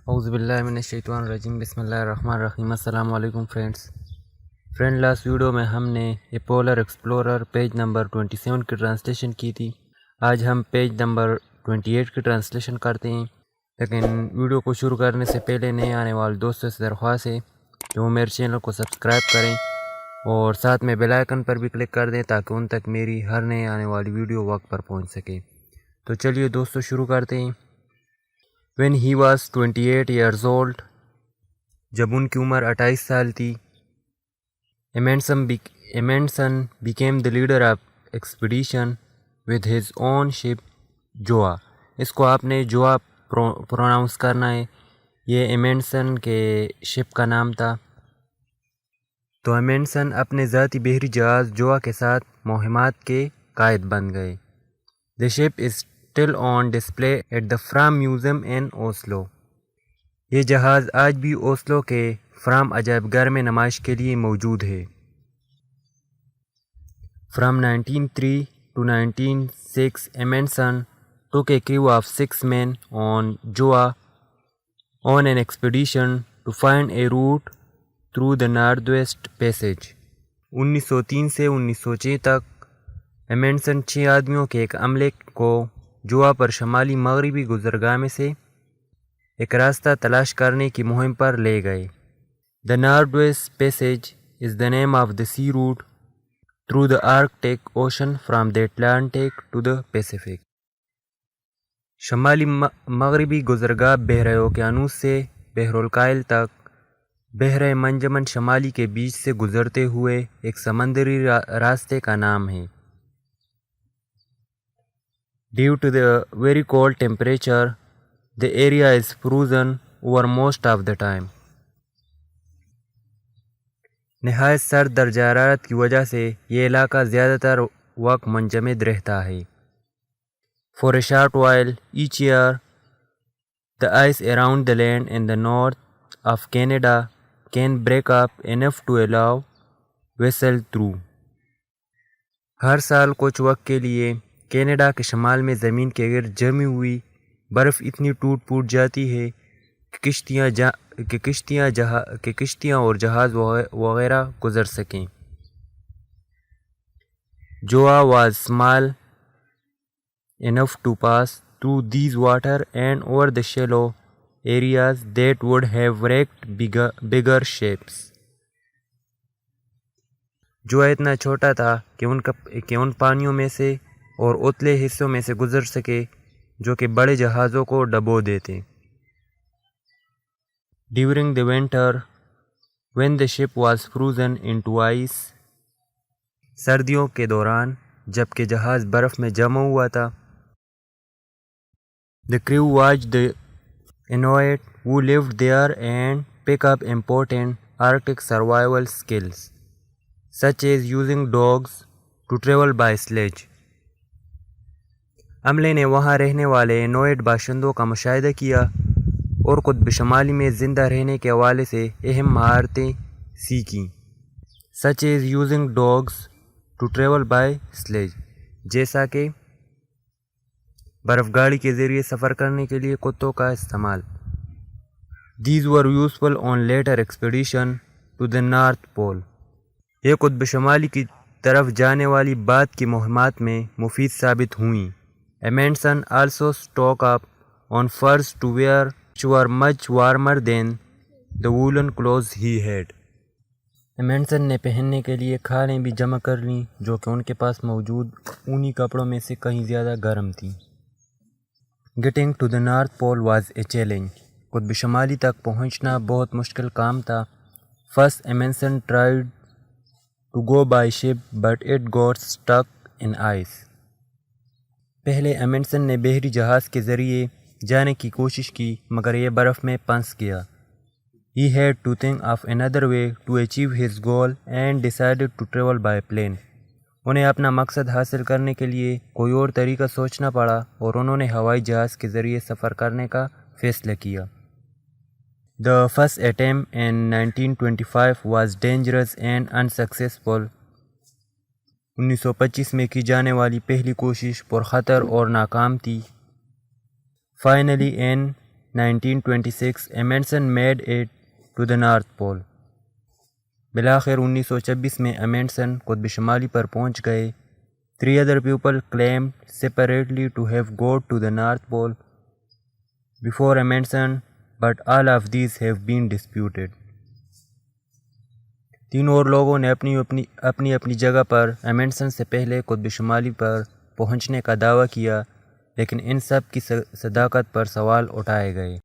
اعوذ باللہ من الشیطان الرجیم بسم اللہ الرحمن الرحیم۔ السلام علیکم فرینڈ لاسٹ ویڈیو میں ہم نے اے پولر ایکسپلورر پیج نمبر 27 کی ٹرانسلیشن کی تھی۔ آج ہم پیج نمبر 28 کی ٹرانسلیشن کرتے ہیں، لیکن ویڈیو کو شروع کرنے سے پہلے نئے آنے والے دوستوں سے درخواست ہے کہ وہ میرے چینل کو سبسکرائب کریں اور ساتھ میں بیل آئیکن پر بھی کلک کر دیں تاکہ ان تک میری ہر نئے آنے والی ویڈیو وقت پر پہنچ سکے۔ تو چلیے دوستو شروع کرتے ہیں۔ When he was 28 years old، جب ان کی عمر 28 سال تھی، Amundsen became the leader of expedition with his own ship Joa۔ اس کو آپ نے جوا پروناؤنس کرنا ہے، یہ ایمنڈسن کے شپ کا نام تھا۔ تو ایمنڈسن اپنے ذاتی بحری جہاز جوا کے ساتھ مہمات کے قائد بن گئے۔ The ship is still on display at the Fram Museum in Oslo۔ یہ جہاز آج بھی اوسلو کے فرام عجائب گھر میں نمائش کے لیے موجود ہے۔ From 1903 to 1906 Amundsen took a crew of 6 men on Joa on an expedition to find a route through the Northwest Passage۔ 1903 سے 1906 تک ایمنڈسن 6 آدمیوں کے ایک عملے کو جوا پر شمالی مغربی گزرگاہ میں سے ایک راستہ تلاش کرنے کی مہم پر لے گئے۔ The Northwest Passage is the name of the sea route through the Arctic Ocean from the Atlantic to the Pacific۔ شمالی مغربی گزرگاہ بحیرہ اوقیانوس سے بحر الکاہل تک بحیرہ منجمن شمالی کے بیچ سے گزرتے ہوئے ایک سمندری راستے کا نام ہے۔ Due to the very cold temperature، the area is frozen over most of the time۔ نہایت سرد درجہ حرارت کی وجہ سے یہ علاقہ زیادہ تر وقت منجمد رہتا ہے۔ For a short while each year، the ice around the land in the north of Canada can break up enough to allow vessels through۔ ہر سال کچھ وقت کے لیے کینیڈا کے شمال میں زمین کے گرد جمی ہوئی برف اتنی ٹوٹ پھوٹ جاتی ہے کہ کشتیاں اور جہاز وغیرہ گزر سکیں۔ Joa was small enough to pass through these water and over the shallow areas that would have wrecked bigger ships۔ جوا اتنا چھوٹا تھا کہ ان پانیوں میں سے اور اتلے حصوں میں سے گزر سکے جو کہ بڑے جہازوں کو ڈبو دیتے۔ During the winter when the ship was frozen into ice، سردیوں کے دوران جب کہ جہاز برف میں جمع ہوا تھا، the crew watched the Inuit who lived there and pick up important Arctic survival skills such as using dogs to travel by sledge۔ عملے نے وہاں رہنے والے انویٹ باشندوں کا مشاہدہ کیا اور قطب شمالی میں زندہ رہنے کے حوالے سے اہم مہارتیں سیکھیں۔ such as using dogs to travel by sledge، جیسا کہ برف گاڑی کے ذریعے سفر کرنے کے لیے کتوں کا استعمال۔ These were useful on later expedition to the North Pole۔ یہ قطب شمالی کی طرف جانے والی بعد کی مہمات میں مفید ثابت ہوئیں۔ Amundsen also stocked up on furs to wear which were much warmer than the woolen clothes he had۔ ایمنڈسن نے پہننے کے لیے کھالیں بھی جمع کر لیں جو کہ ان کے پاس موجود اونی کپڑوں میں سے کہیں زیادہ گرم تھیں۔ Getting to the North Pole was a challenge۔ Qutub شمالی تک پہنچنا بہت مشکل کام تھا۔ First Amundsen tried to go by ship but it got stuck in ice۔ پہلے ایمنڈسن نے بحری جہاز کے ذریعے جانے کی کوشش کی مگر یہ برف میں پھنس گیا۔ He had to think of another way to achieve his goal and decided to travel by plane۔ انہیں اپنا مقصد حاصل کرنے کے لیے کوئی اور طریقہ سوچنا پڑا اور انہوں نے ہوائی جہاز کے ذریعے سفر کرنے کا فیصلہ کیا۔ The first attempt in 1925 was dangerous and unsuccessful۔ 1925 میں کی جانے والی پہلی کوشش پرخطر اور ناکام تھی۔ Finally in 1926, Amundsen made it to the North Pole. بالآخر 1926 میں امنڈسن قطب شمالی پر پہنچ گئے. 3 other people claimed separately to have got to the North Pole before Amundsen, but all of these have been disputed. 3 اور لوگوں نے اپنی جگہ پر امنڈسن سے پہلے قطب شمالی پر پہنچنے کا دعویٰ کیا، لیکن ان سب کی صداقت پر سوال اٹھائے گئے.